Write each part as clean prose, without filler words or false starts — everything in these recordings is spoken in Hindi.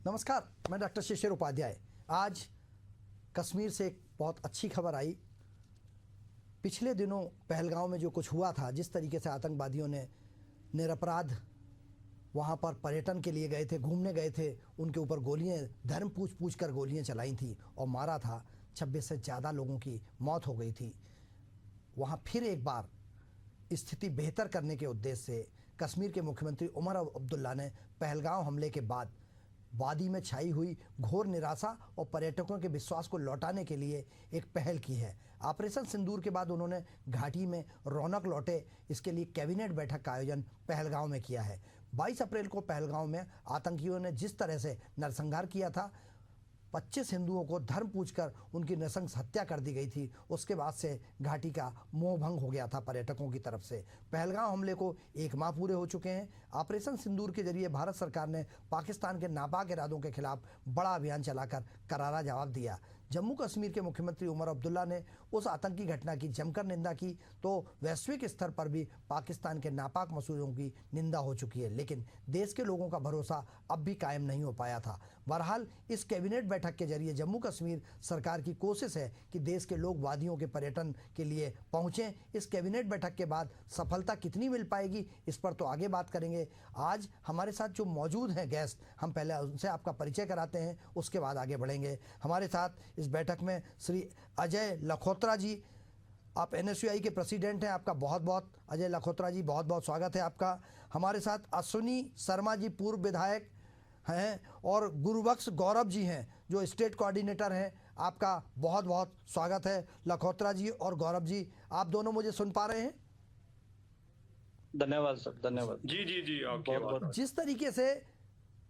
नमस्कार, मैं डॉक्टर शिशिर उपाध्याय। आज कश्मीर से एक बहुत अच्छी खबर आई। पिछले दिनों पहलगांव में जो कुछ हुआ था, जिस तरीके से आतंकवादियों ने निरपराध वहां पर पर्यटन के लिए गए थे, घूमने गए थे, उनके ऊपर गोलियां, धर्म पूछ कर गोलियां चलाई थी और मारा था। 26 से ज़्यादा लोगों की मौत हो गई थी। वहां फिर एक बार स्थिति बेहतर करने के उद्देश्य से कश्मीर के मुख्यमंत्री उमर अब्दुल्ला ने पहलगांव हमले के बाद वादी में छाई हुई घोर निराशा और पर्यटकों के विश्वास को लौटाने के लिए एक पहल की है। ऑपरेशन सिंदूर के बाद उन्होंने घाटी में रौनक लौटे, इसके लिए कैबिनेट बैठक का आयोजन पहलगांव में किया है। 22 अप्रैल को पहलगांव में आतंकियों ने जिस तरह से नरसंहार किया था, 25 हिंदुओं को धर्म पूछकर उनकी नृशंस हत्या कर दी गई थी। उसके बाद से घाटी का मोह भंग हो गया था पर्यटकों की तरफ से। पहलगांव हमले को 1 माह पूरे हो चुके हैं। ऑपरेशन सिंदूर के जरिए भारत सरकार ने पाकिस्तान के नापाक इरादों के खिलाफ बड़ा अभियान चलाकर करारा जवाब दिया। जम्मू कश्मीर के मुख्यमंत्री उमर अब्दुल्ला ने उस आतंकी घटना की जमकर निंदा की, तो वैश्विक स्तर पर भी पाकिस्तान के नापाक मंसूबों की निंदा हो चुकी है, लेकिन देश के लोगों का भरोसा अब भी कायम नहीं हो पाया था। बहरहाल इस कैबिनेट बैठक के जरिए जम्मू कश्मीर सरकार की कोशिश है कि देश के लोग वादियों के पर्यटन के लिए पहुंचें। इस कैबिनेट बैठक के बाद सफलता कितनी मिल पाएगी, इस पर तो आगे बात करेंगे। आज हमारे साथ जो मौजूद हैं गेस्ट, हम पहले उनसे आपका परिचय कराते हैं, उसके बाद आगे बढ़ेंगे। हमारे साथ इस बैठक में श्री अजय लखोत्रा जी, आप NSUI के प्रेसिडेंट हैं। आपका बहुत बहुत, अजय लखोत्रा जी, बहुत बहुत स्वागत है आपका। हमारे साथ अश्विनी शर्मा जी, पूर्व विधायक हैं, और गुरुबख्श गौरव जी हैं जो स्टेट कोऑर्डिनेटर हैं। आपका बहुत बहुत स्वागत है लखोत्रा जी और गौरव जी। आप दोनों मुझे सुन पा रहे हैं? धन्यवाद सर, धन्यवाद। जी जी जी, बहुत जिस तरीके से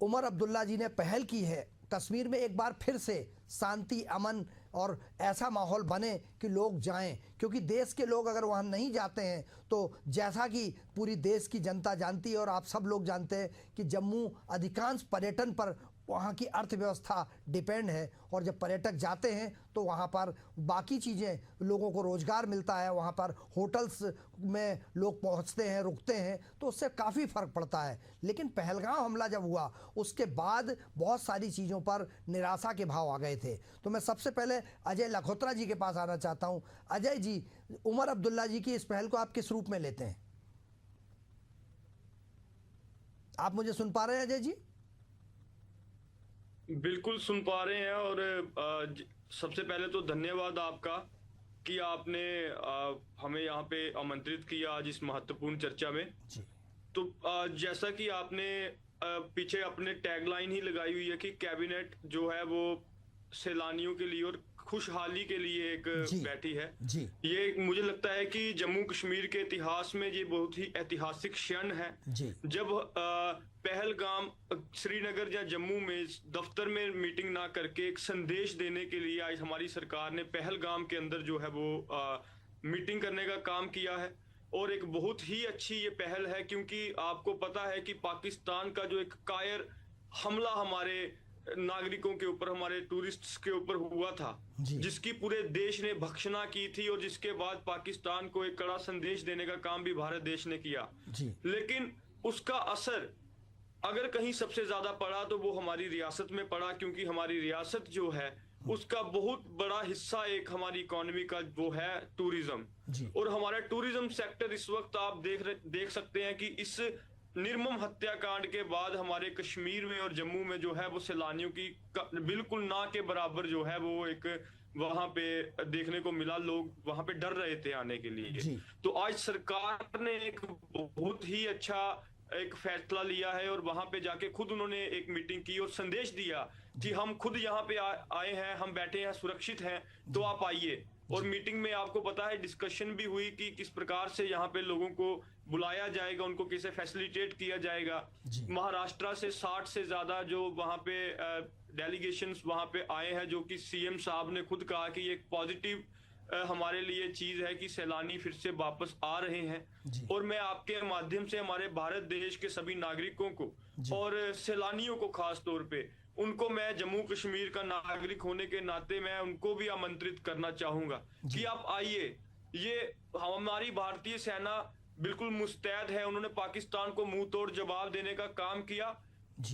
उमर अब्दुल्ला जी ने पहल की है, कश्मीर में एक बार फिर से शांति, अमन और ऐसा माहौल बने कि लोग जाएं, क्योंकि देश के लोग अगर वहां नहीं जाते हैं तो जैसा कि पूरी देश की जनता जानती है और आप सब लोग जानते हैं कि जम्मू अधिकांश पर्यटन पर वहाँ की अर्थव्यवस्था डिपेंड है, और जब पर्यटक जाते हैं तो वहाँ पर बाकी चीज़ें, लोगों को रोज़गार मिलता है, वहाँ पर होटल्स में लोग पहुँचते हैं, रुकते हैं, तो उससे काफ़ी फ़र्क पड़ता है। लेकिन पहलगांव हमला जब हुआ उसके बाद बहुत सारी चीज़ों पर निराशा के भाव आ गए थे। तो मैं सबसे पहले अजय लखोत्रा जी के पास आना चाहता हूँ। अजय जी, उमर अब्दुल्ला जी की इस पहल को आप किस रूप में लेते हैं? आप मुझे सुन पा रहे हैं अजय जी? बिल्कुल सुन पा रहे हैं। और सबसे पहले तो धन्यवाद आपका कि आपने हमें यहाँ पे आमंत्रित किया आज इस महत्वपूर्ण चर्चा में जी। तो जैसा कि आपने पीछे अपने टैगलाइन ही लगाई हुई है कि कैबिनेट जो है वो सैलानियों के लिए और खुशहाली के लिए एक बैठी है जी। ये मुझे लगता है कि जम्मू कश्मीर के इतिहास में ये बहुत ही ऐतिहासिक क्षण है जी। जब पहलगाम श्रीनगर या जम्मू में दफ्तर में मीटिंग ना करके एक संदेश देने के लिए आज हमारी सरकार ने पहलगाम के अंदर जो है वो मीटिंग करने का काम किया है। और एक बहुत ही अच्छी ये पहल है, क्योंकि आपको पता है कि पाकिस्तान का जो एक कायर हमला हमारे नागरिकों के ऊपर, हमारे टूरिस्ट्स के ऊपर हुआ था, जिसकी पूरे देश ने भर्त्सना की थी, और जिसके बाद पाकिस्तान को एक कड़ा संदेश देने का काम भी भारत देश ने किया। लेकिन उसका असर अगर कहीं सबसे ज्यादा पड़ा तो वो हमारी रियासत में पड़ा, क्योंकि हमारी रियासत जो है उसका बहुत बड़ा हिस्सा एक हमारी इकोनॉमी का वो है टूरिज्म। और हमारा टूरिज्म सेक्टर इस वक्त आप देख सकते हैं कि इस निर्मम हत्याकांड के बाद हमारे कश्मीर में और जम्मू में जो है वो सैलानियों की बिल्कुल ना के बराबर जो है वो एक वहां पे देखने को मिला। लोग वहां पे डर रहे थे आने के लिए। तो आज सरकार ने एक बहुत ही अच्छा एक फैसला लिया है, और वहां पे जाके खुद उन्होंने एक मीटिंग की और संदेश दिया कि हम खुद यहाँ पे आए हैं, हम बैठे हैं, सुरक्षित हैं, तो आप आइए। और मीटिंग में आपको पता है डिस्कशन भी हुई कि किस प्रकार से यहाँ पे लोगों को बुलाया जाएगा, उनको कैसे फैसिलिटेट किया जाएगा। महाराष्ट्र से 60 से ज्यादा जो वहाँ पे डेलीगेशंस वहाँ पे आए हैं, जो कि CM साहब ने खुद कहा कि ये एक पॉजिटिव हमारे लिए चीज है कि सैलानी फिर से वापस आ रहे हैं। और मैं आपके माध्यम से हमारे भारत देश के सभी नागरिकों को और सैलानियों को खास तौर पे उनको मैं जम्मू कश्मीर का नागरिक होने के नाते मैं उनको भी आमंत्रित करना चाहूंगा कि आप आइए। ये हमारी भारतीय सेना बिल्कुल मुस्तैद है, उन्होंने पाकिस्तान को मुंह तोड़ जवाब देने का काम किया।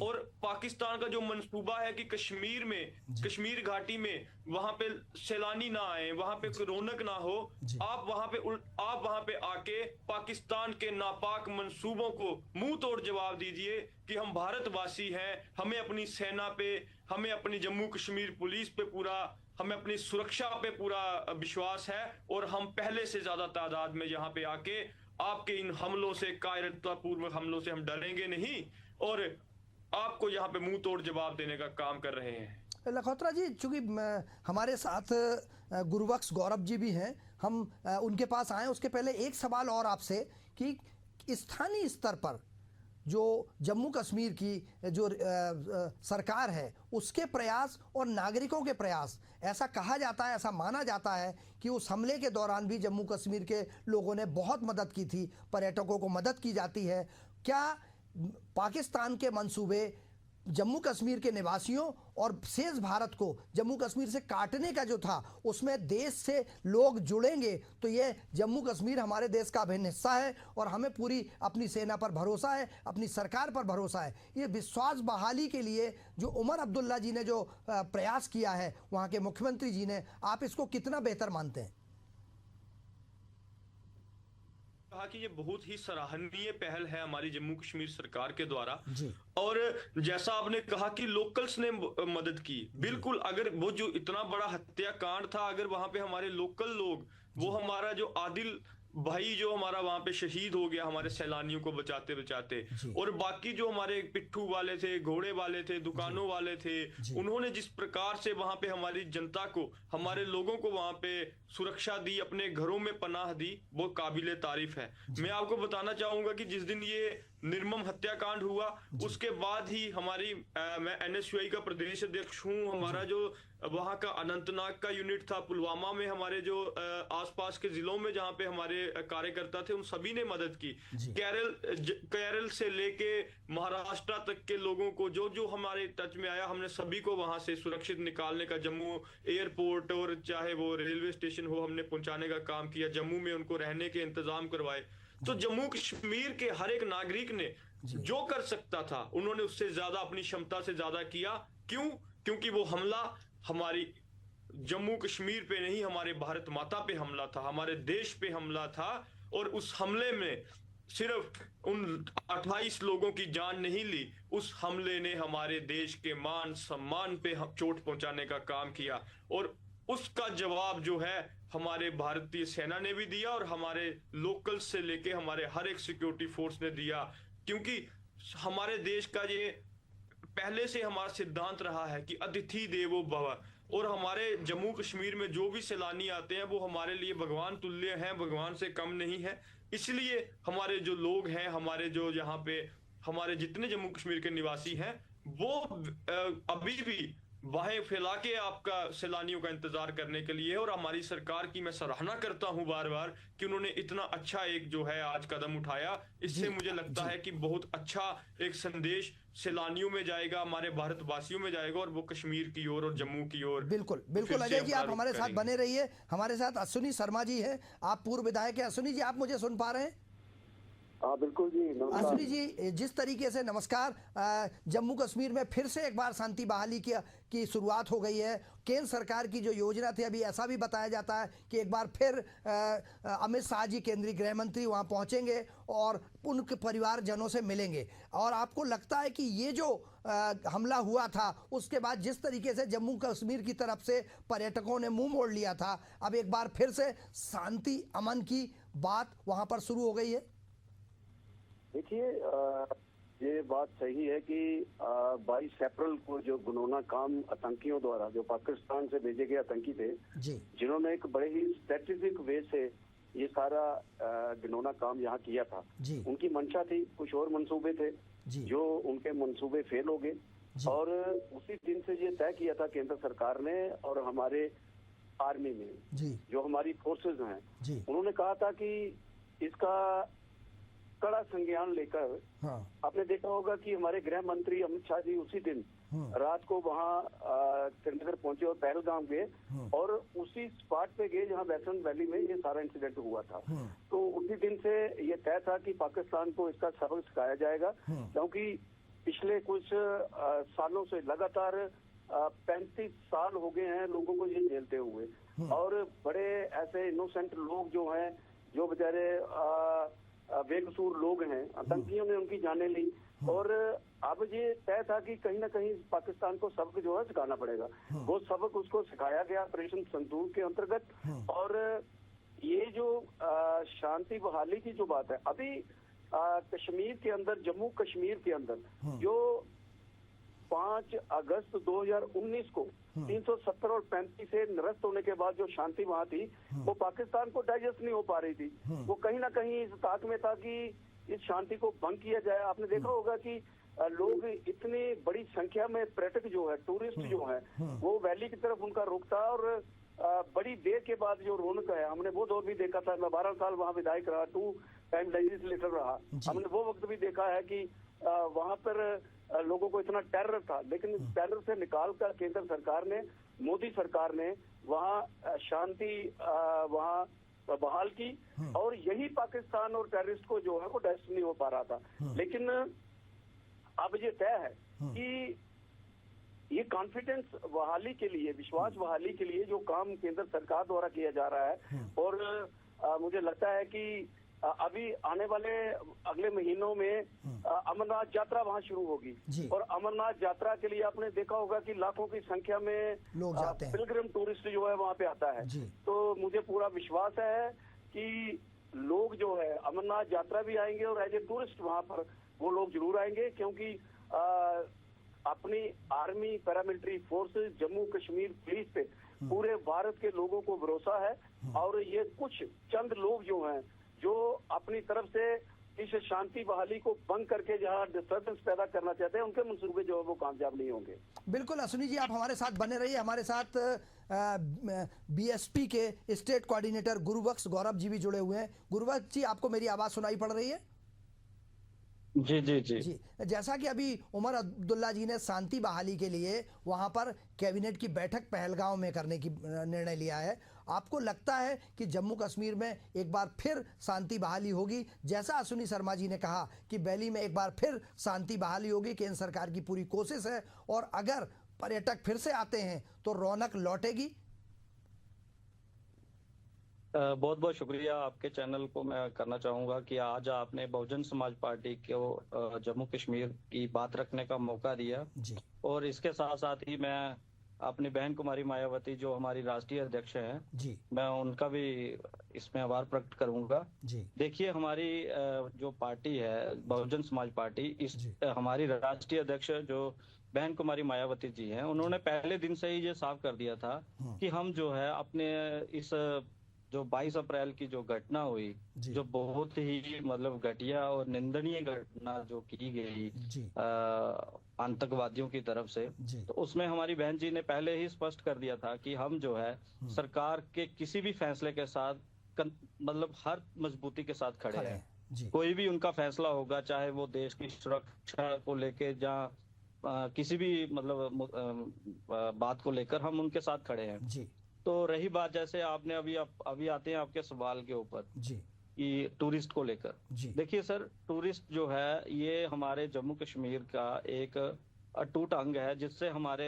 और पाकिस्तान का जो मंसूबा है कि कश्मीर में, कश्मीर घाटी में वहां पे सैलानी ना आए, वहां पे कोई रौनक ना हो, आप वहां पे आके पाकिस्तान के नापाक मंसूबों को मुंह तोड़ जवाब दीजिए कि हम भारतवासी हैं, हमें अपनी सेना पे, हमें अपनी जम्मू कश्मीर पुलिस पे पूरा, हमें अपनी सुरक्षा पे पूरा विश्वास है और हम पहले से ज्यादा तादाद में यहाँ पे आके आपके इन हमलों से, कायरतापूर्वक हमलों से हम डरेंगे नहीं और आपको यहाँ पे मुंह तोड़ जवाब देने का काम कर रहे हैं। लखोत्रा जी, चूंकि हमारे साथ गुरुबख्श गौरव जी भी हैं, हम उनके पास आए उसके पहले एक सवाल और आपसे कि स्थानीय स्तर पर जो जम्मू कश्मीर की जो सरकार है उसके प्रयास और नागरिकों के प्रयास, ऐसा कहा जाता है, ऐसा माना जाता है कि उस हमले के दौरान भी जम्मू कश्मीर के लोगों ने बहुत मदद की थी, पर्यटकों को मदद की जाती है। क्या पाकिस्तान के मंसूबे जम्मू कश्मीर के निवासियों और शेष भारत को जम्मू कश्मीर से काटने का जो था, उसमें देश से लोग जुड़ेंगे तो ये जम्मू कश्मीर हमारे देश का अभिन्न हिस्सा है और हमें पूरी अपनी सेना पर भरोसा है, अपनी सरकार पर भरोसा है। ये विश्वास बहाली के लिए जो उमर अब्दुल्ला जी ने जो प्रयास किया है, वहाँ के मुख्यमंत्री जी ने, आप इसको कितना बेहतर मानते हैं? कहा कि ये बहुत ही सराहनीय पहल है हमारी जम्मू कश्मीर सरकार के द्वारा जी। और जैसा आपने कहा कि लोकल्स ने मदद की, बिल्कुल, अगर वो जो इतना बड़ा हत्याकांड था, अगर वहां पे हमारे लोकल लोग, वो हमारा जो आदिल भाई जो हमारा वहां पे शहीद हो गया हमारे सैलानियों को बचाते बचाते, और बाकी जो हमारे पिट्ठू वाले थे, घोड़े वाले थे, दुकानों वाले थे, उन्होंने जिस प्रकार से वहां पे हमारी जनता को, हमारे लोगों को वहां पे सुरक्षा दी, अपने घरों में पनाह दी, वो काबिले तारीफ है। मैं आपको बताना चाहूंगा कि जिस दिन ये निर्मम हत्याकांड हुआ उसके बाद ही हमारी मैं एनएसयूआई का प्रदेश अध्यक्ष हूं, हमारा जो वहां का अनंतनाग का यूनिट था, पुलवामा में हमारे जो आसपास के जिलों में जहां पे हमारे कार्यकर्ता थे, उन सभी ने मदद की। केरल से लेके महाराष्ट्र तक के लोगों को जो जो हमारे टच में आया, हमने सभी को वहां से सुरक्षित निकालने का, जम्मू एयरपोर्ट और चाहे वो रेलवे स्टेशन हो, हमने पहुंचाने का काम किया। जम्मू में उनको रहने के इंतजाम करवाए। तो जम्मू कश्मीर के हर एक नागरिक ने जो कर सकता था, उन्होंने उससे ज्यादा, अपनी क्षमता से ज्यादा किया। क्यों? क्योंकि वो हमला हमारी जम्मू कश्मीर पे नहीं, हमारे भारत माता पे हमला था, हमारे देश पे हमला था। और उस हमले में सिर्फ उन 28 लोगों की जान नहीं ली, उस हमले ने हमारे देश के मान सम्मान पे चोट पहुंचाने का काम किया। और उसका जवाब जो है हमारे भारतीय सेना ने भी दिया और हमारे लोकल से लेके हमारे हर एक सिक्योरिटी फोर्स ने दिया। क्योंकि हमारे देश का ये पहले से हमारा सिद्धांत रहा है कि अतिथि देवो भव, और हमारे जम्मू कश्मीर में जो भी सैलानी आते हैं वो हमारे लिए भगवान तुल्य हैं, भगवान से कम नहीं है। इसलिए हमारे जो लोग हैं, हमारे जो यहाँ पे हमारे जितने जम्मू कश्मीर के निवासी हैं, वो अभी भी वाहें फैला के आपका सैलानियों का इंतजार करने के लिए। और हमारी सरकार की मैं सराहना करता हूं बार बार कि उन्होंने इतना अच्छा एक जो है आज कदम उठाया। इससे मुझे लगता है कि बहुत अच्छा एक संदेश सैलानियों में जाएगा, हमारे भारतवासियों में जाएगा, और वो कश्मीर की ओर और जम्मू की ओर। बिल्कुल बिल्कुल। अजय जी, आप हमारे साथ बने रहिए। हमारे साथ अश्विनी शर्मा जी हैं, आप पूर्व विधायक हैं। अश्विनी जी, आप मुझे सुन पा रहे हैं? हाँ बिल्कुल जी, नमस्कार। अश्विनी जी, जिस तरीके से, नमस्कार, जम्मू कश्मीर में फिर से एक बार शांति बहाली की शुरुआत हो गई है। केंद्र सरकार की जो योजना थी, अभी ऐसा भी बताया जाता है कि एक बार फिर अमित शाह जी, केंद्रीय गृह मंत्री, वहाँ पहुँचेंगे और उनके परिवारजनों से मिलेंगे। और आपको लगता है कि ये जो हमला हुआ था उसके बाद जिस तरीके से जम्मू कश्मीर की तरफ से पर्यटकों ने मुंह मोड़ लिया था, अब एक बार फिर से शांति अमन की बात वहाँ पर शुरू हो गई है? देखिए, ये बात सही है कि 22 अप्रैल को जो घिनौना काम आतंकियों द्वारा, जो पाकिस्तान से भेजे गए आतंकी थे, जिन्होंने एक बड़े ही स्ट्रेटेजिक वे से ये सारा घिनौना काम यहाँ किया था, उनकी मंशा थी, कुछ और मंसूबे थे, जो उनके मंसूबे फेल हो गए। और उसी दिन से ये तय किया था केंद्र सरकार ने और हमारे आर्मी में जो हमारी फोर्सेज हैं, उन्होंने कहा था कि इसका कड़ा संज्ञान लेकर, आपने देखा होगा कि हमारे गृह मंत्री अमित शाह जी उसी दिन रात को वहाँ श्रीनगर पहुंचे और पहलगाम गए, और उसी स्पॉट पे गए जहाँ वैष्णो वैली में ये सारा इंसिडेंट हुआ था। तो उसी दिन से ये तय था कि पाकिस्तान को इसका सबक सिखाया जाएगा, क्योंकि पिछले कुछ सालों से लगातार 35 साल हो गए हैं लोगों को ये झेलते हुए, और बड़े ऐसे इनोसेंट लोग जो हैं, जो बेचारे बेकसूर लोग हैं, आतंकियों ने उनकी जानें ली। और अब ये तय था कि कहीं ना कहीं पाकिस्तान को सबक जो है सिखाना पड़ेगा। वो सबक उसको सिखाया गया ऑपरेशन संदूक के अंतर्गत। और ये जो शांति बहाली की जो बात है, अभी कश्मीर के अंदर, जम्मू कश्मीर के अंदर जो 5 अगस्त 2019 को 370 और 35 से निरस्त होने के बाद जो शांति वहां थी, वो पाकिस्तान को डाइजेस्ट नहीं हो पा रही थी। वो कहीं ना कहीं इस ताक में था कि इस शांति को भंग किया जाए। आपने देखा होगा कि लोग इतनी बड़ी संख्या में पर्यटक जो है, टूरिस्ट जो है, वो वैली की तरफ उनका रुख था। और बड़ी देर के बाद जो रौनक है, हमने वो दौर भी देखा था। मैं 12 साल वहाँ विधायक रहा, 2 टाइम लेजिस्लेटर रहा। हमने वो वक्त भी देखा है कि वहाँ पर लोगों को इतना टेरर था, लेकिन टेरर से निकालकर केंद्र सरकार ने, मोदी सरकार ने वहाँ शांति वहाँ बहाल की। और यही पाकिस्तान और टेररिस्ट को जो है वो डाइजेस्ट नहीं हो पा रहा था। लेकिन अब ये तय है कि ये कॉन्फिडेंस बहाली के लिए, विश्वास बहाली के लिए जो काम केंद्र सरकार द्वारा किया जा रहा है, और मुझे लगता है कि अभी आने वाले अगले महीनों में अमरनाथ यात्रा वहाँ शुरू होगी। और अमरनाथ यात्रा के लिए आपने देखा होगा कि लाखों की संख्या में लोग जाते हैं, पिलग्रिम टूरिस्ट जो है वहाँ पे आता है। तो मुझे पूरा विश्वास है कि लोग जो है अमरनाथ यात्रा भी आएंगे, और एज ए टूरिस्ट वहाँ पर वो लोग जरूर आएंगे, क्योंकि अपनी army, paramilitary forces, Jammu Kashmir police पे पूरे भारत के लोगों को भरोसा है। और ये कुछ चंद लोग जो हैं, जो अपनी तरफ से इस शांति बहाली को भंग करके जहां डिस्टर्बेंस पैदा करना चाहते हैं, उनके मंसूबे जो है वो कामयाब नहीं होंगे। बिल्कुल अश्विनी जी, आप हमारे साथ बने रहिए। हमारे साथ बीएसपी के स्टेट कोऑर्डिनेटर गुरुबख्श गौरव जी भी जुड़े हुए हैं। गुरुबख्श जी, आपको मेरी आवाज सुनाई पड़ रही है? जी जी जी जी, जैसा कि अभी उमर अब्दुल्ला जी ने शांति बहाली के लिए वहां पर कैबिनेट की बैठक पहलगांव में करने की निर्णय लिया है, आपको लगता है कि जम्मू कश्मीर में एक बार फिर शांति बहाली होगी? जैसा अश्विनी शर्मा जी ने कहा कि बैली में एक बार फिर शांति बहाली होगी, केंद्र सरकार की पूरी कोशिश है, और अगर पर्यटक फिर से आते हैं तो रौनक लौटेगी। बहुत बहुत शुक्रिया आपके चैनल को मैं करना चाहूँगा कि आज आपने बहुजन समाज पार्टी को जम्मू कश्मीर की बात रखने का मौका दिया जी। और इसके साथ साथ ही मैं अपनी बहन कुमारी मायावती जो हमारी राष्ट्रीय अध्यक्ष हैं जी, मैं उनका भी इसमें आभार प्रकट करूंगा जी। देखिए, हमारी जो पार्टी है बहुजन समाज पार्टी, इस हमारी राष्ट्रीय अध्यक्ष जो बहन कुमारी मायावती जी हैं, उन्होंने पहले दिन से ही ये साफ कर दिया था कि हम जो है अपने इस जो 22 अप्रैल की जो घटना हुई, जो बहुत ही मतलब घटिया और निंदनीय घटना जो की गई आतंकवादियों की तरफ से, तो उसमें हमारी बहन जी ने पहले ही स्पष्ट कर दिया था कि हम जो है सरकार के किसी भी फैसले के साथ मतलब हर मजबूती के साथ खड़े हैं। कोई भी उनका फैसला होगा, चाहे वो देश की सुरक्षा को लेके या किसी भी मतलब बात को लेकर, हम उनके साथ खड़े हैं जी। तो रही बात, जैसे आपने अभी आते हैं आपके सवाल के ऊपर जी कि टूरिस्ट को लेकर, देखिए सर, टूरिस्ट जो है ये हमारे जम्मू कश्मीर का एक अटूट अंग है, जिससे हमारे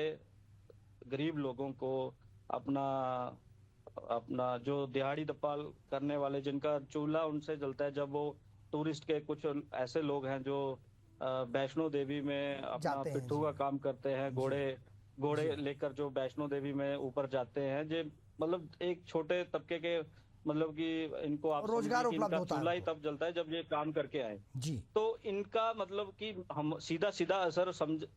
गरीब लोगों को अपना जो दिहाड़ी दप्पा करने वाले, जिनका चूल्हा उनसे जलता है, जब वो टूरिस्ट के कुछ ऐसे लोग हैं जो वैष्णो देवी में अपना पिट्ठू का काम करते हैं, घोड़े लेकर जो वैष्णो देवी में ऊपर जाते हैं, जो मतलब एक छोटे तबके के मतलब कि इनको आप रोजगार उपलब्ध होता है, चूल्हा ही तब जलता है जब ये काम करके आए जी। तो इनका मतलब कि हम सीधा असर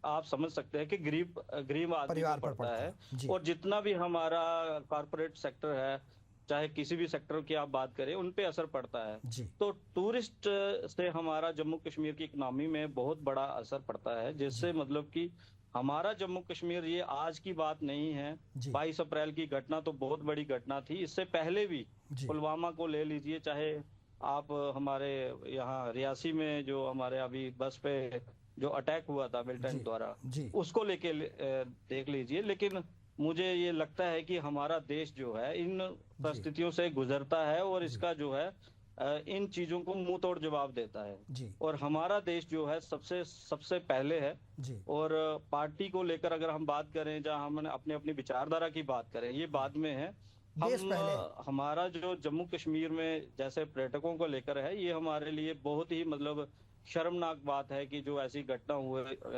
आप समझ सकते हैं कि गरीब आदमी पर पड़ता है। और जितना भी हमारा कॉर्पोरेट सेक्टर है, चाहे किसी भी सेक्टर की आप बात करें, उन पे असर पड़ता है। तो टूरिस्ट से हमारा जम्मू कश्मीर की इकोनॉमी में बहुत बड़ा असर पड़ता है, जिससे मतलब कि हमारा जम्मू कश्मीर ये आज की बात नहीं है। 22 अप्रैल की घटना तो बहुत बड़ी घटना थी, इससे पहले भी पुलवामा को ले लीजिए, चाहे आप हमारे यहाँ रियासी में जो हमारे अभी बस पे जो अटैक हुआ था मिलिटेंट द्वारा, उसको लेके देख लीजिए। लेकिन मुझे ये लगता है कि हमारा देश जो है इन परिस्थितियों से गुजरता है और इसका जो है इन चीजों को मुंह तोड़ जवाब देता है जी। और हमारा देश जो है सबसे पहले है जी। और पार्टी को लेकर अगर हम बात करें, जहां हमने अपनी अपनी विचारधारा की बात करें, ये बाद में है। हमारा जो जम्मू कश्मीर में जैसे पर्यटकों को लेकर है, ये हमारे लिए बहुत ही मतलब शर्मनाक बात है कि जो ऐसी घटना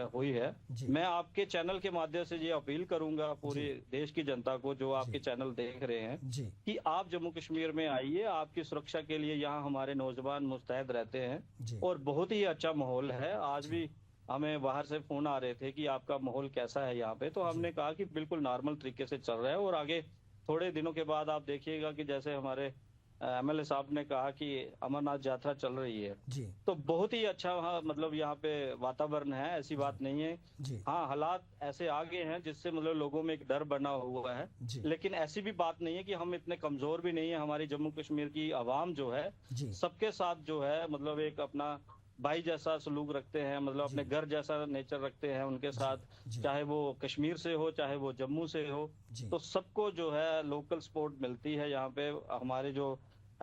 हुई है। मैं आपके चैनल के माध्यम से ये अपील करूंगा पूरे देश की जनता को, जो आपके चैनल देख रहे हैं, कि आप जम्मू कश्मीर में आइए। आपकी सुरक्षा के लिए यहाँ हमारे नौजवान मुस्तैद रहते हैं और बहुत ही अच्छा माहौल है। आज भी हमें बाहर से फोन आ रहे थे कि आपका माहौल कैसा है यहाँ पे, तो हमने कहा कि बिल्कुल नॉर्मल तरीके से चल रहा है। और आगे थोड़े दिनों के बाद आप देखिएगा कि जैसे हमारे एमएलए साहब ने कहा कि अमरनाथ यात्रा चल रही है जी। तो बहुत ही अच्छा मतलब यहाँ पे वातावरण है, ऐसी बात नहीं है जी। हाँ, हालात ऐसे आगे हैं जिससे मतलब लोगों में एक डर बना हुआ है, लेकिन ऐसी भी बात नहीं है कि हम इतने कमजोर भी नहीं है। हमारी जम्मू कश्मीर की आवाम जो है सबके साथ जो है मतलब एक अपना भाई जैसा सलूक रखते हैं, मतलब अपने घर जैसा नेचर रखते हैं उनके साथ, चाहे वो कश्मीर से हो चाहे वो जम्मू से हो। तो सबको जो है लोकल सपोर्ट मिलती है यहाँ पे। हमारे जो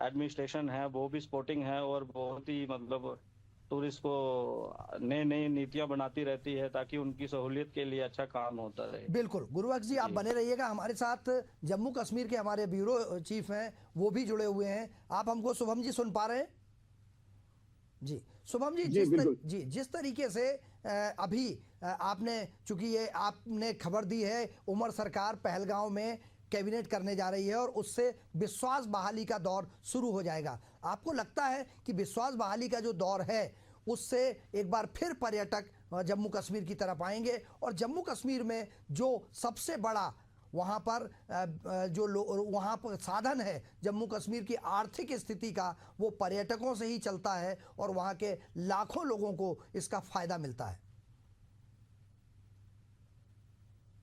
एडमिनिस्ट्रेशन है वो भी सपोर्टिंग है और बहुत ही मतलब टूरिस्ट को नई नीतियां बनाती रहती है ताकि उनकी सहूलियत के लिए अच्छा काम होता रहे। बिल्कुल गुरुबख्श जी, आप बने रहिएगा हमारे साथ। जम्मू कश्मीर के हमारे ब्यूरो चीफ हैं, वो भी जुड़े हुए हैं। आप हमको शुभम जी सुन पा रहे हैं? जी शुभम जी, जिस तरीके से अभी आपने, चूंकि ये आपने खबर दी है उमर सरकार पहलगांव में कैबिनेट करने जा रही है और उससे विश्वास बहाली का दौर शुरू हो जाएगा, आपको लगता है कि विश्वास बहाली का जो दौर है उससे एक बार फिर पर्यटक जम्मू कश्मीर की तरफ आएंगे? और जम्मू कश्मीर में जो सबसे बड़ा वहाँ पर जो वहाँ पर साधन है जम्मू कश्मीर की आर्थिक स्थिति का, वो पर्यटकों से ही चलता है और वहाँ के लाखों लोगों को इसका फायदा मिलता है।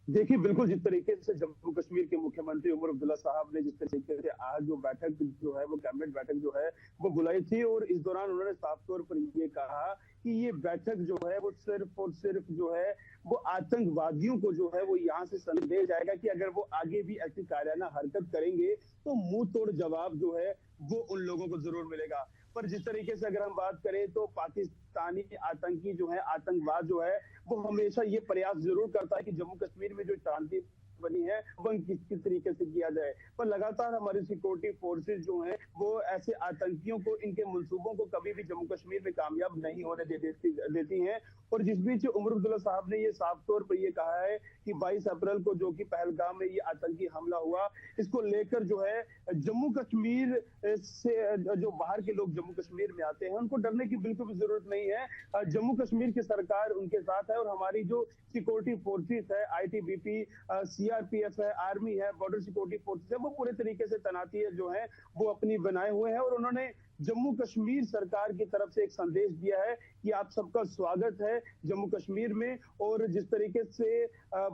देखिए बिल्कुल, जिस तरीके से जम्मू कश्मीर के मुख्यमंत्री उमर अब्दुल्ला साहब ने जिस तरीके से आज जो बैठक जो है वो कैबिनेट बैठक जो है वो बुलाई थी, और इस दौरान उन्होंने साफ तौर पर ये कहा कि ये बैठक जो है वो सिर्फ और सिर्फ जो है वो आतंकवादियों को जो है वो यहाँ से संदेश जाएगा कि अगर वो आगे भी ऐसी कायराना हरकत करेंगे तो मुंह तोड़ जवाब जो है वो उन लोगों को जरूर मिलेगा। पर जिस तरीके से अगर हम बात करें तो पाकिस्तानी आतंकी जो है, आतंकवाद जो है वो हमेशा ये प्रयास जरूर करता है कि जम्मू कश्मीर में जो शांति बनी है वो किस तरीके से किया जाए, पर लगातार हमारी सिक्योरिटी फोर्सेस जो हैं वो ऐसे आतंकियों को, इनके मंसूबों को कभी भी जम्मू कश्मीर में कामयाब नहीं होने देती हैं। और जिस बीच उमर अब्दुल्ला साहब ने ये साफ तौर पर ये कहा है कि 22 अप्रैल को जो कि पहलगाम में ये आतंकी हमला हुआ, इसको लेकर जो है जम्मू कश्मीर से जो बाहर के लोग जम्मू कश्मीर में आते हैं उनको डरने की बिल्कुल भी जरूरत नहीं है। जम्मू कश्मीर की सरकार उनके साथ है और हमारी जो सिक्योरिटी फोर्सेस है, आईटीबीपी, सीआरपीएफ है, आर्मी है, बॉर्डर सिक्योरिटी फोर्सेस है, वो पूरे तरीके से तैनाती है जो है वो अपनी बनाए हुए हैं। और उन्होंने जम्मू कश्मीर सरकार की तरफ से एक संदेश दिया है कि आप सबका स्वागत है जम्मू कश्मीर में। और जिस तरीके से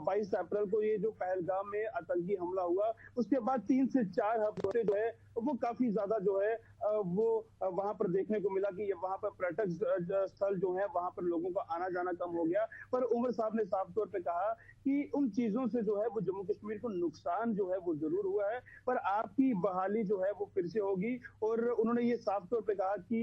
22 अप्रैल को ये जो पहलगाम में आतंकी हमला हुआ, उसके बाद 3 से 4 हफ्ते जो है वो काफी ज्यादा जो है वो वहां पर देखने को मिला कि वहां पर पर्यटक स्थल जो है वहां पर लोगों का आना जाना कम हो गया। पर उमर साहब ने साफ तौर पे कहा कि उन चीजों से जो है वो जम्मू कश्मीर को नुकसान जो है वो जरूर हुआ है, पर आपकी बहाली जो है वो फिर से होगी। और उन्होंने ये साफ तौर पे कहा कि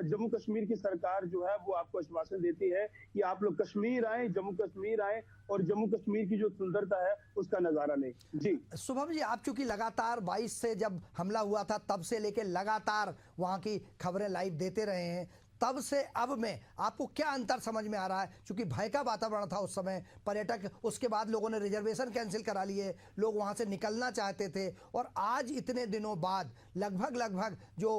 जम्मू कश्मीर की सरकार जो है वो आपको आश्वासन देती है कि आप लोग कश्मीर आए, जम्मू कश्मीर आए और जम्मू कश्मीर की जो सुंदरता है उसका नजारा लें। जी शुभम जी, आप चूंकि लगातार 22 से जब हमला हुआ था तब से लेकर लगातार वहां की खबरें लाइव देते रहे हैं, तब से अब में आपको क्या अंतर समझ में आ रहा है? क्योंकि भय का वातावरण था उस समय, पर्यटक, उसके बाद लोगों ने रिजर्वेशन कैंसिल करा लिए, लोग वहां से निकलना चाहते थे, और आज इतने दिनों बाद लगभग जो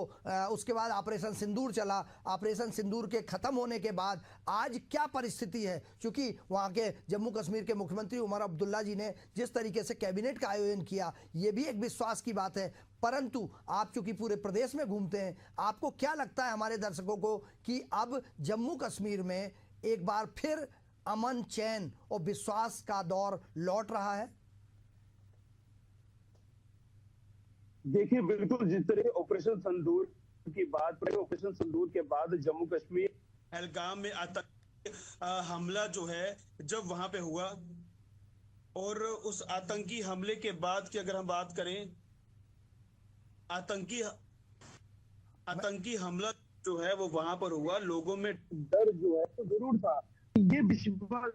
उसके बाद ऑपरेशन सिंदूर चला, ऑपरेशन सिंदूर के खत्म होने के बाद आज क्या परिस्थिति है? क्योंकि वहाँ के जम्मू कश्मीर के मुख्यमंत्री उमर अब्दुल्ला जी ने जिस तरीके से कैबिनेट का आयोजन किया, ये भी एक विश्वास की बात है, परंतु आप चूंकि पूरे प्रदेश में घूमते हैं, आपको क्या लगता है हमारे दर्शकों को कि अब जम्मू कश्मीर में एक बार फिर अमन, चैन और विश्वास का दौर लौट रहा है? देखिए बिल्कुल, जिस तरह ऑपरेशन सिंदूर की बात करें, ऑपरेशन सिंदूर के बाद जम्मू कश्मीर पहलगाम में आतंकी हमला जो है जब वहां पे हुआ, और उस आतंकी हमले के बाद की अगर हम बात करें, आतंकी हमला जो है वो वहां पर हुआ, लोगों में डर जो है तो जरूर था। ये विश्वास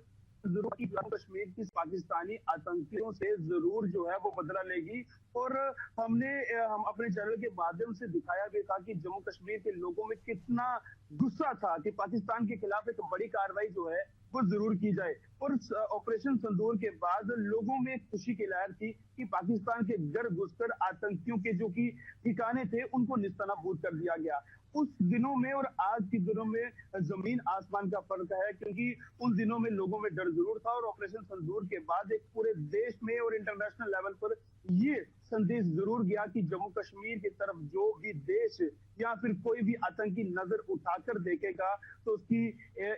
जरूर कि जम्मू कश्मीर की पाकिस्तानी आतंकियों से जरूर जो है वो बदला लेगी। और हम अपने चैनल के माध्यम से दिखाया भी था कि जम्मू कश्मीर के लोगों में कितना गुस्सा था कि पाकिस्तान के खिलाफ एक बड़ी कार्रवाई जो है वो जरूर की जाए। और ऑपरेशन सिंदूर के बाद लोगों में खुशी की लहर थी कि पाकिस्तान के घर घुसकर आतंकियों के जो कि ठिकाने थे उनको निस्तानाबूद कर दिया गया। उस दिनों में और आज के दिनों में जमीन आसमान का फर्क है, क्योंकि उन दिनों में लोगों में डर जरूर था और ऑपरेशन सिंदूर के बाद एक पूरे देश में और इंटरनेशनल लेवल पर ये संदेश जरूर गया कि जम्मू कश्मीर की तरफ जो भी देश या फिर कोई भी आतंकी नजर उठाकर देखेगा तो उसकी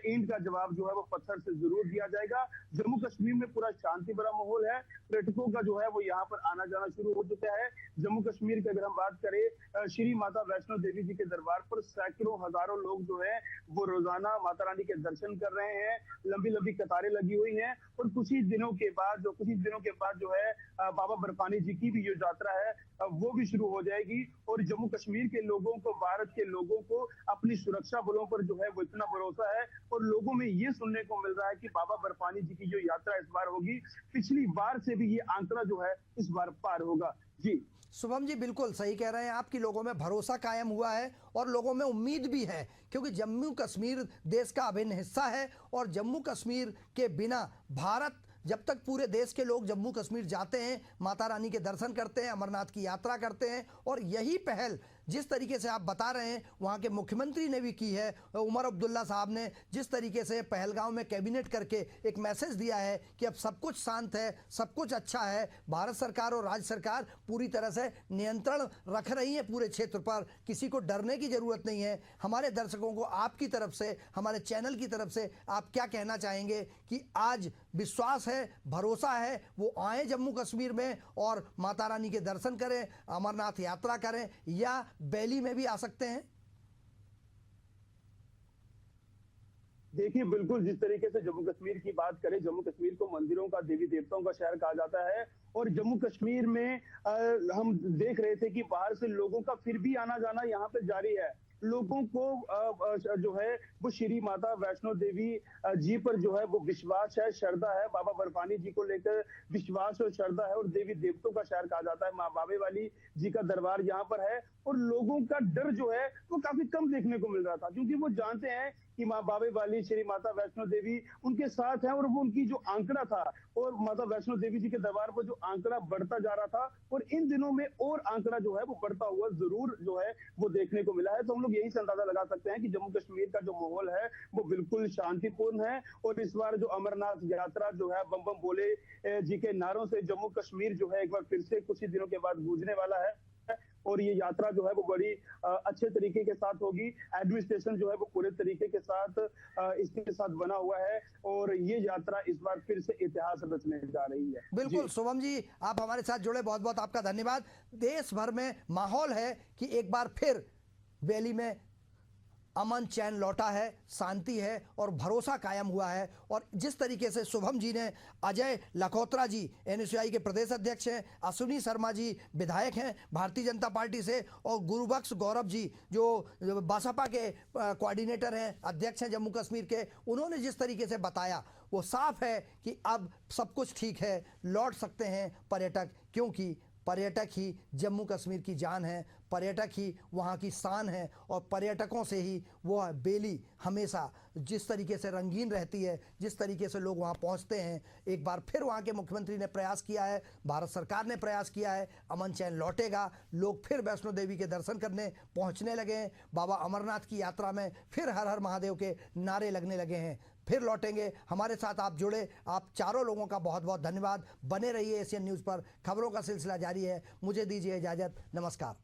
ईंट का जवाब जो है वो पत्थर से जरूर दिया जाएगा। जम्मू कश्मीर में पूरा शांति भरा माहौल है, पर्यटकों का जो है वो यहाँ पर आना जाना शुरू हो चुका है। जम्मू कश्मीर की अगर हम बात करें, श्री माता वैष्णो देवी जी के दरबार पर सैकड़ों हजारों लोग जो है वो रोजाना माता रानी के दर्शन कर रहे हैं, लंबी लंबी कतारें लगी हुई हैं। और कुछ ही दिनों के बाद जो है बाबा बर्फानी जी की भी जो यात्रा है वो भी शुरू हो जाएगी। और जम्मू कश्मीर के लोगों को, भारत के लोगों को अपनी सुरक्षा बलों पर जो है वो इतना भरोसा है और लोगों में ये सुनने को मिल रहा है कि बाबा बर्फानी जी की जो यात्रा इस बार होगी, पिछली बार से भी ये आंकड़ा जो है इस बार पार होगा। जी शुभम जी बिल्कुल सही कह रहे हैं आप कि लोगों में भरोसा कायम हुआ है और लोगों में उम्मीद भी है, क्योंकि जम्मू कश्मीर देश का अभिन्न हिस्सा है और जम्मू कश्मीर के बिना भारत, जब तक पूरे देश के लोग जम्मू कश्मीर जाते हैं, माता रानी के दर्शन करते हैं, अमरनाथ की यात्रा करते हैं, और यही पहल जिस तरीके से आप बता रहे हैं वहाँ के मुख्यमंत्री ने भी की है, उमर अब्दुल्ला साहब ने जिस तरीके से पहलगांव में कैबिनेट करके एक मैसेज दिया है कि अब सब कुछ शांत है, सब कुछ अच्छा है, भारत सरकार और राज्य सरकार पूरी तरह से नियंत्रण रख रही है पूरे क्षेत्र पर, किसी को डरने की ज़रूरत नहीं है। हमारे दर्शकों को आपकी तरफ से, हमारे चैनल की तरफ से आप क्या कहना चाहेंगे कि आज विश्वास है, भरोसा है, वो आए जम्मू कश्मीर में और माता रानी के दर्शन करें, अमरनाथ यात्रा करें, या बैली में भी आ सकते हैं? देखिए बिल्कुल, जिस तरीके से जम्मू कश्मीर की बात करें, जम्मू कश्मीर को मंदिरों का, देवी देवताओं का शहर कहा जाता है। और जम्मू कश्मीर में हम देख रहे थे कि बाहर से लोगों का फिर भी आना जाना यहाँ पे जारी है। लोगों को जो है वो श्री माता वैष्णो देवी जी पर जो है वो विश्वास है, श्रद्धा है, बाबा बर्फानी जी को लेकर विश्वास और श्रद्धा है। और देवी देवताओं का शहर कहा जाता है, माँ बाबे वाली जी का दरबार यहाँ पर है। और लोगों का डर जो है वो काफी कम देखने को मिल रहा था, क्योंकि वो जानते हैं कि माँ बाबे वाली श्री माता वैष्णो देवी उनके साथ है। और वो उनकी जो आंकड़ा था और माता वैष्णो देवी जी के दरबार पर जो आंकड़ा बढ़ता जा रहा था, और इन दिनों में और आंकड़ा जो है वो बढ़ता हुआ जरूर जो है वो देखने को मिला है। तो हम लोग यही से अंदाजा लगा सकते हैं कि जम्मू कश्मीर का जो माहौल है वो बिल्कुल शांतिपूर्ण है। और इस बार जो अमरनाथ यात्रा जो है बम बम बोले जी के नारों से जम्मू कश्मीर जो है एक बार फिर से कुछ ही दिनों के बाद गूंजने वाला है। और ये यात्रा जो है वो बड़ी अच्छे तरीके के साथ होगी। एडमिनिस्ट्रेशन जो है वो पूरे तरीके के साथ इसके साथ बना हुआ है और ये यात्रा इस बार फिर से इतिहास रचने जा रही है। बिल्कुल शुभम जी, आप हमारे साथ जुड़े, बहुत बहुत आपका धन्यवाद। देश भर में माहौल है कि एक बार फिर बैली में अमन चैन लौटा है, शांति है और भरोसा कायम हुआ है। और जिस तरीके से शुभम जी ने, अजय लखोत्रा जी एनएसयूआई के प्रदेश अध्यक्ष हैं, अश्विनी शर्मा जी विधायक हैं भारतीय जनता पार्टी से, और गुरुबख्श गौरव जी जो बसपा के कोऑर्डिनेटर हैं, अध्यक्ष हैं जम्मू कश्मीर के, उन्होंने जिस तरीके से बताया वो साफ है कि अब सब कुछ ठीक है, लौट सकते हैं पर्यटक, क्योंकि पर्यटक ही जम्मू कश्मीर की जान है, पर्यटक ही वहाँ की शान है और पर्यटकों से ही वो बैली हमेशा जिस तरीके से रंगीन रहती है, जिस तरीके से लोग वहाँ पहुँचते हैं। एक बार फिर वहाँ के मुख्यमंत्री ने प्रयास किया है, भारत सरकार ने प्रयास किया है, अमन चैन लौटेगा, लोग फिर वैष्णो देवी के दर्शन करने पहुँचने लगे हैं, बाबा अमरनाथ की यात्रा में फिर हर हर महादेव के नारे लगने लगे हैं, फिर लौटेंगे। हमारे साथ आप जुड़े, आप चारों लोगों का बहुत बहुत धन्यवाद। बने रहिए एशियन न्यूज़ पर, खबरों का सिलसिला जारी है। मुझे दीजिए इजाज़त, नमस्कार।